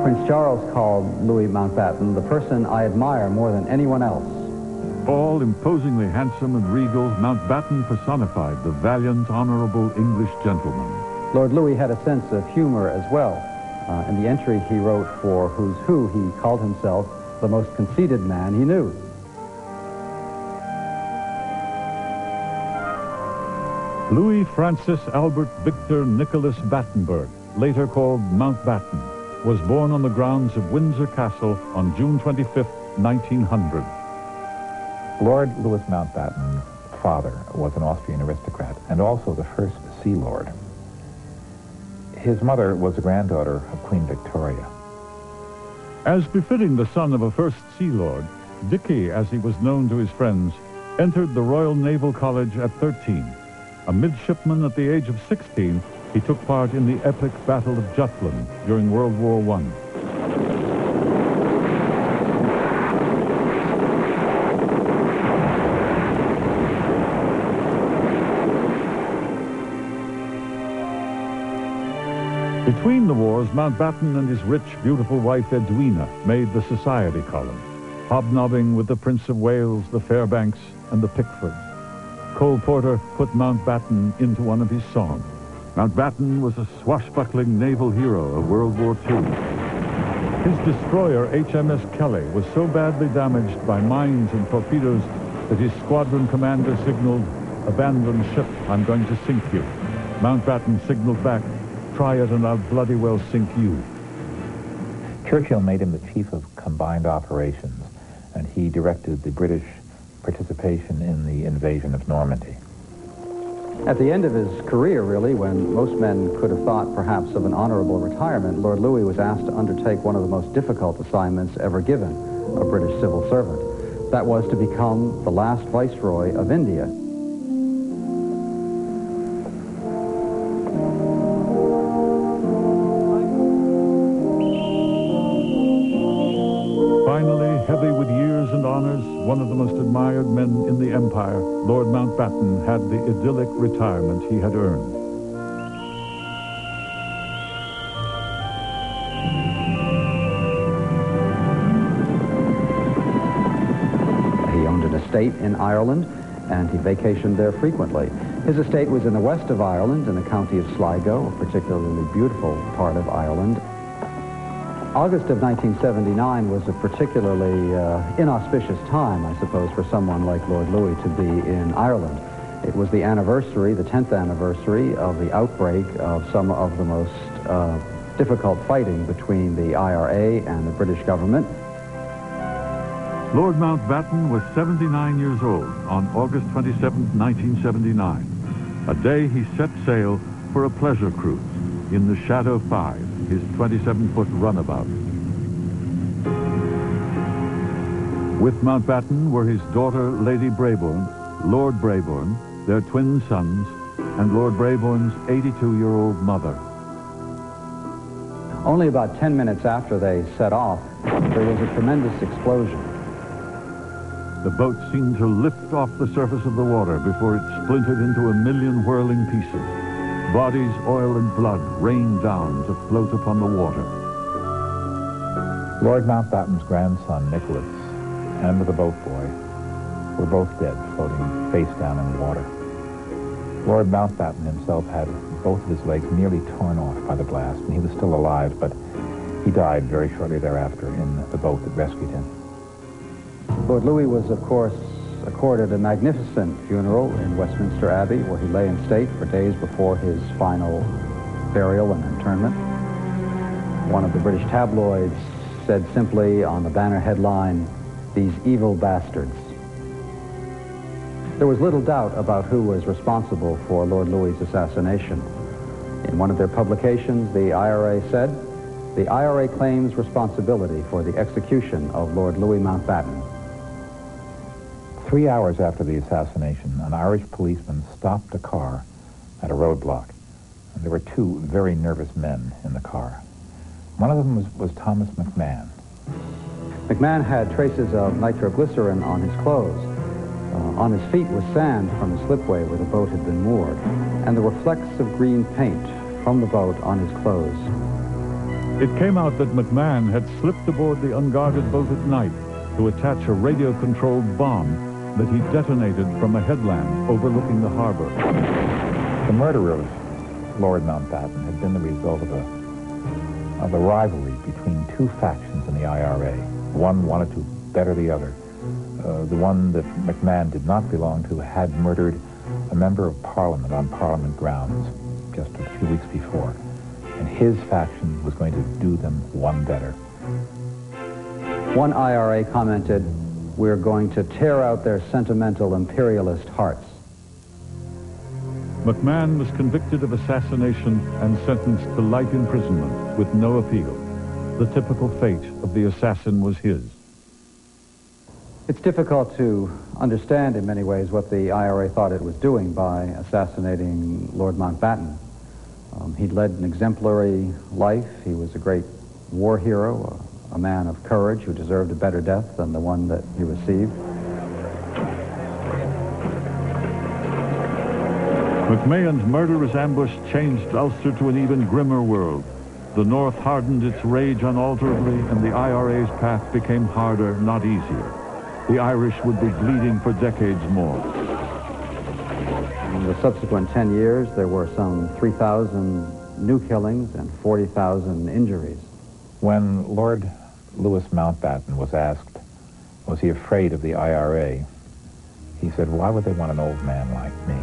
Prince Charles called Louis Mountbatten the person I admire more than anyone else. All imposingly handsome and regal, Mountbatten personified the valiant, honorable English gentleman. Lord Louis had a sense of humor as well. In the entry he wrote for Who's Who, he called himself the most conceited man he knew. Louis Francis Albert Victor Nicholas Battenberg, later called Mountbatten, was born on the grounds of Windsor Castle on June 25, 1900. Lord Louis Mountbatten's father was an Austrian aristocrat and also the first Sea Lord. His mother was the granddaughter of Queen Victoria. As befitting the son of a first Sea Lord, Dickie, as he was known to his friends, entered the Royal Naval College at 13. A midshipman at the age of 16, he took part in the epic Battle of Jutland during World War I. Between the wars, Mountbatten and his rich, beautiful wife Edwina made the society column, hobnobbing with the Prince of Wales, the Fairbanks, and the Pickfords. Cole Porter put Mountbatten into one of his songs. Mountbatten was a swashbuckling naval hero of World War II. His destroyer, HMS Kelly, was so badly damaged by mines and torpedoes that his squadron commander signaled, "Abandon ship, I'm going to sink you." Mountbatten signaled back, "Try it and I'll bloody well sink you." Churchill made him the chief of combined operations, and he directed the British participation in the invasion of Normandy. At the end of his career, really, when most men could have thought perhaps of an honorable retirement, Lord Louis was asked to undertake one of the most difficult assignments ever given a British civil servant. That was to become the last Viceroy of India. Finally, heavy with years and honors, one of the most admired men in the empire, Lord Mountbatten had the idyllic retirement he had earned. He owned an estate in Ireland, and he vacationed there frequently. His estate was in the west of Ireland, in the county of Sligo, a particularly beautiful part of Ireland. August of 1979 was a particularly inauspicious time, I suppose, for someone like Lord Louis to be in Ireland. It was the anniversary, the 10th anniversary, of the outbreak of some of the most difficult fighting between the IRA and the British government. Lord Mountbatten was 79 years old on August 27, 1979, a day he set sail for a pleasure cruise in the Shadow 5, his 27-foot runabout. With Mountbatten were his daughter, Lady Brabourne, Lord Brabourne, their twin sons, and Lord Brabourne's 82-year-old mother. Only about 10 minutes after they set off, there was a tremendous explosion. The boat seemed to lift off the surface of the water before it splintered into a million whirling pieces. Bodies, oil, and blood rained down to float upon the water. Lord Mountbatten's grandson, Nicholas, and the boat boy were both dead, floating face down in the water. Lord Mountbatten himself had both of his legs nearly torn off by the blast, and he was still alive, but he died very shortly thereafter in the boat that rescued him. Lord Louis was, of course, accorded a magnificent funeral in Westminster Abbey, where he lay in state for days before his final burial and interment. One of the British tabloids said simply on the banner headline, "These evil bastards." There was little doubt about who was responsible for Lord Louis's assassination. In one of their publications, the IRA said, "The IRA claims responsibility for the execution of Lord Louis Mountbatten." 3 hours after the assassination, an Irish policeman stopped a car at a roadblock. And there were two very nervous men in the car. One of them was Thomas McMahon. McMahon had traces of nitroglycerin on his clothes. On his feet was sand from the slipway where the boat had been moored, and there were flecks of green paint from the boat on his clothes. It came out that McMahon had slipped aboard the unguarded boat at night to attach a radio-controlled bomb that he detonated from a headland overlooking the harbor. The murder of Lord Mountbatten had been the result of a rivalry between two factions in the IRA. One wanted to better the other. The one that McMahon did not belong to had murdered a member of Parliament on Parliament grounds just a few weeks before. And his faction was going to do them one better. One IRA commented, "We're going to tear out their sentimental imperialist hearts." McMahon was convicted of assassination and sentenced to life imprisonment with no appeal. The typical fate of the assassin was his. It's difficult to understand in many ways what the IRA thought it was doing by assassinating Lord Mountbatten. He'd led an exemplary life. He was a great war hero, a man of courage who deserved a better death than the one that he received. McMahon's murderous ambush changed Ulster to an even grimmer world. The North hardened its rage unalterably, and the IRA's path became harder, not easier. The Irish would be bleeding for decades more. In the subsequent 10 years, there were some 3,000 new killings and 40,000 injuries. When Lord Louis Mountbatten was asked, was he afraid of the IRA, he said, "Why would they want an old man like me?"